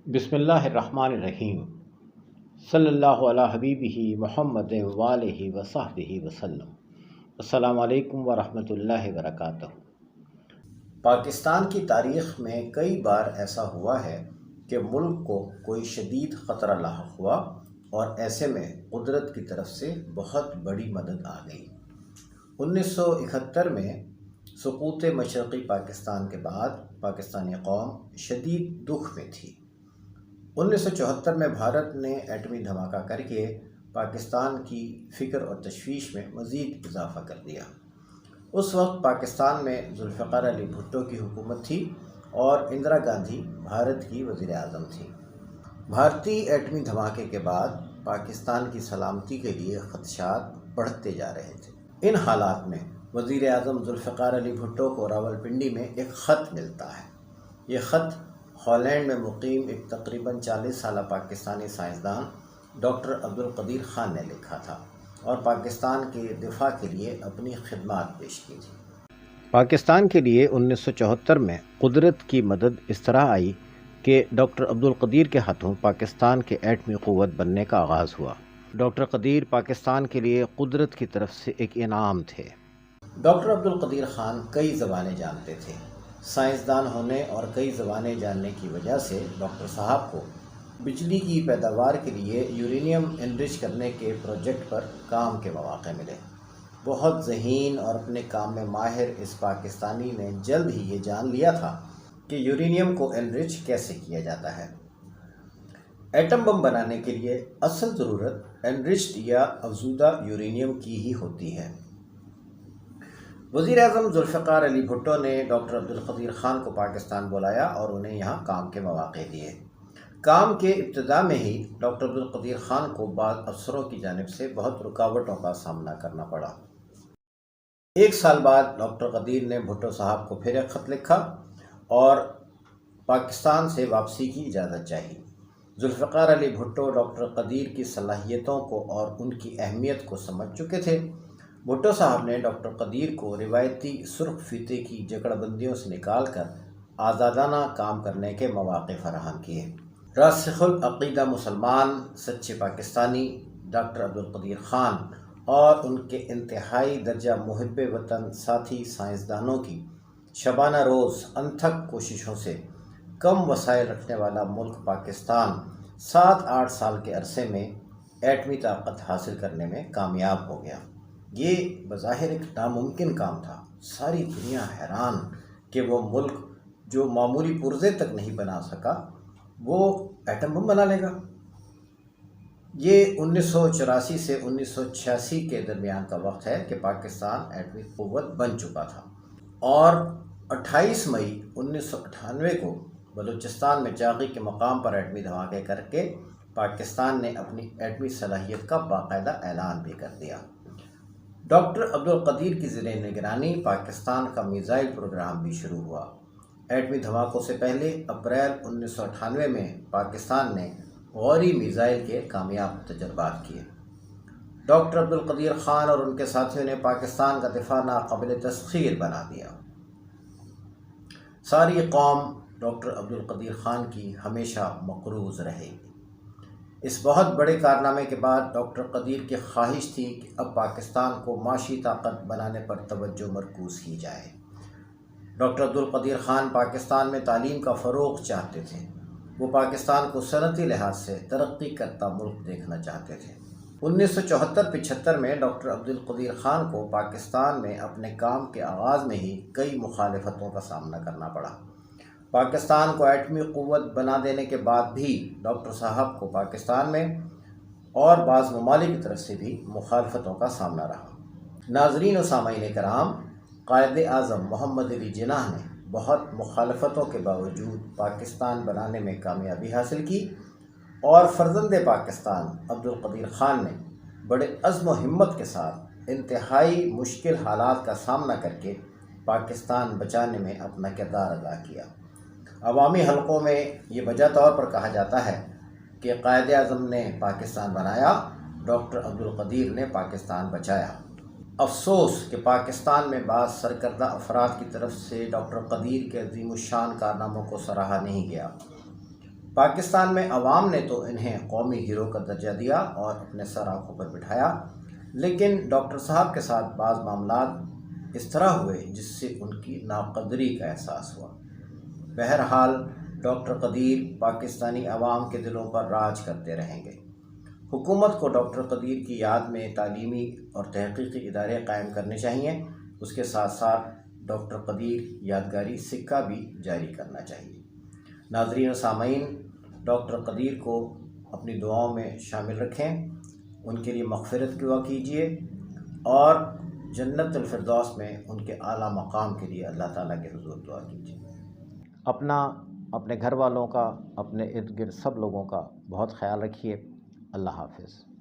بسم اللہ الرحمن الرحیم صلی اللہ علی حبیبہ محمد والہ وصحبہ وسلم۔ السلام علیکم ورحمۃ اللہ وبرکاتہ۔ پاکستان کی تاریخ میں کئی بار ایسا ہوا ہے کہ ملک کو کوئی شدید خطرہ لاحق ہوا اور ایسے میں قدرت کی طرف سے بہت بڑی مدد آ گئی۔ 1971 میں سقوط مشرقی پاکستان کے بعد پاکستانی قوم شدید دکھ میں تھی۔ 1974 میں بھارت نے ایٹمی دھماکہ کر کے پاکستان کی فکر اور تشویش میں مزید اضافہ کر دیا۔ اس وقت پاکستان میں ذوالفقار علی بھٹو کی حکومت تھی اور اندرا گاندھی بھارت کی وزیر اعظم تھی۔ بھارتی ایٹمی دھماکے کے بعد پاکستان کی سلامتی کے لیے خدشات بڑھتے جا رہے تھے۔ ان حالات میں وزیر اعظم ذوالفقار علی بھٹو کو راولپنڈی میں ایک خط ملتا ہے۔ یہ خط ہالینڈ میں مقیم ایک تقریباً 40 سالہ پاکستانی سائنسدان ڈاکٹر عبدالقدیر خان نے لکھا تھا اور پاکستان کے دفاع کے لیے اپنی خدمات پیش کی تھی۔ پاکستان کے لیے 1974 میں قدرت کی مدد اس طرح آئی کہ ڈاکٹر عبدالقدیر کے ہاتھوں پاکستان کے ایٹمی قوت بننے کا آغاز ہوا۔ ڈاکٹر قدیر پاکستان کے لیے قدرت کی طرف سے ایک انعام تھے۔ ڈاکٹر عبدالقدیر خان کئی زبانیں جانتے تھے۔ سائنسدان ہونے اور کئی زبانیں جاننے کی وجہ سے ڈاکٹر صاحب کو بجلی کی پیداوار کے لیے یورینیم انرچ کرنے کے پروجیکٹ پر کام کے مواقع ملے۔ بہت ذہین اور اپنے کام میں ماہر اس پاکستانی نے جلد ہی یہ جان لیا تھا کہ یورینیم کو انرچ کیسے کیا جاتا ہے۔ ایٹم بم بنانے کے لیے اصل ضرورت انرچڈ یا افزودہ یورینیم کی ہی ہوتی ہے۔ وزیر اعظم ذوالفقار علی بھٹو نے ڈاکٹر عبدالقدیر خان کو پاکستان بلایا اور انہیں یہاں کام کے مواقع دیے۔ کام کے ابتدا میں ہی ڈاکٹر عبدالقدیر خان کو بعض افسروں کی جانب سے بہت رکاوٹوں کا سامنا کرنا پڑا۔ 1 سال بعد ڈاکٹر قدیر نے بھٹو صاحب کو پھر ایک خط لکھا اور پاکستان سے واپسی کی اجازت چاہی۔ ذوالفقار علی بھٹو ڈاکٹر قدیر کی صلاحیتوں کو اور ان کی اہمیت کو سمجھ چکے تھے۔ بھٹو صاحب نے ڈاکٹر قدیر کو روایتی سرخ فیتے کی جکڑ بندیوں سے نکال کر آزادانہ کام کرنے کے مواقع فراہم کیے۔ راسخ العقیدہ مسلمان سچے پاکستانی ڈاکٹر عبدالقدیر خان اور ان کے انتہائی درجہ محب وطن ساتھی سائنسدانوں کی شبانہ روز انتھک کوششوں سے کم وسائل رکھنے والا ملک پاکستان 7-8 سال کے عرصے میں ایٹمی طاقت حاصل کرنے میں کامیاب ہو گیا۔ یہ بظاہر ایک ناممکن کام تھا۔ ساری دنیا حیران کہ وہ ملک جو معمولی پرزے تک نہیں بنا سکا وہ ایٹم بم بنا لے گا۔ یہ 1984 سے 1986 کے درمیان کا وقت ہے کہ پاکستان ایٹمی قوت بن چکا تھا اور 28 مئی 1998 کو بلوچستان میں جاری کے مقام پر ایٹمی دھماکے کر کے پاکستان نے اپنی ایٹمی صلاحیت کا باقاعدہ اعلان بھی کر دیا۔ ڈاکٹر عبدالقدیر کی زیر نگرانی پاکستان کا میزائل پروگرام بھی شروع ہوا۔ ایٹمی دھماکوں سے پہلے اپریل 1998 میں پاکستان نے غوری میزائل کے کامیاب تجربات کیے۔ ڈاکٹر عبدالقدیر خان اور ان کے ساتھیوں نے پاکستان کا دفاع ناقابل تسخیر بنا دیا۔ ساری قوم ڈاکٹر عبدالقدیر خان کی ہمیشہ مقروض رہے گی۔ اس بہت بڑے کارنامے کے بعد ڈاکٹر قدیر کی خواہش تھی کہ اب پاکستان کو معاشی طاقت بنانے پر توجہ مرکوز کی جائے۔ ڈاکٹر عبدالقدیر خان پاکستان میں تعلیم کا فروغ چاہتے تھے۔ وہ پاکستان کو صنعتی لحاظ سے ترقی کرتا ملک دیکھنا چاہتے تھے۔ 1974-75 میں ڈاکٹر عبدالقدیر خان کو پاکستان میں اپنے کام کے آغاز میں ہی کئی مخالفتوں کا سامنا کرنا پڑا۔ پاکستان کو ایٹمی قوت بنا دینے کے بعد بھی ڈاکٹر صاحب کو پاکستان میں اور بعض ممالک کی طرف سے بھی مخالفتوں کا سامنا رہا۔ ناظرین و سامعین کرام، قائد اعظم محمد علی جناح نے بہت مخالفتوں کے باوجود پاکستان بنانے میں کامیابی حاصل کی اور فرزند پاکستان عبدالقدیر خان نے بڑے عزم و ہمت کے ساتھ انتہائی مشکل حالات کا سامنا کر کے پاکستان بچانے میں اپنا کردار ادا کیا۔ عوامی حلقوں میں یہ وجہ طور پر کہا جاتا ہے کہ قائد اعظم نے پاکستان بنایا، ڈاکٹر عبدالقدیر نے پاکستان بچایا۔ افسوس کہ پاکستان میں بعض سرکردہ افراد کی طرف سے ڈاکٹر قدیر کے عظیم الشان کارناموں کو سراہا نہیں گیا۔ پاکستان میں عوام نے تو انہیں قومی ہیرو کا درجہ دیا اور اپنے سر آنکھوں پر بٹھایا، لیکن ڈاکٹر صاحب کے ساتھ بعض معاملات اس طرح ہوئے جس سے ان کی ناقدری کا احساس ہوا۔ بہرحال ڈاکٹر قدیر پاکستانی عوام کے دلوں پر راج کرتے رہیں گے۔ حکومت کو ڈاکٹر قدیر کی یاد میں تعلیمی اور تحقیقی ادارے قائم کرنے چاہیے، اس کے ساتھ ساتھ ڈاکٹر قدیر یادگاری سکہ بھی جاری کرنا چاہیے۔ ناظرین و سامعین، ڈاکٹر قدیر کو اپنی دعاؤں میں شامل رکھیں، ان کے لیے مغفرت کی دعا کیجیے اور جنت الفردوس میں ان کے اعلیٰ مقام کے لیے اللہ تعالیٰ کے حضور دعا کیجیے۔ اپنا، اپنے گھر والوں کا، اپنے ارد گرد سب لوگوں کا بہت خیال رکھیے۔ اللہ حافظ۔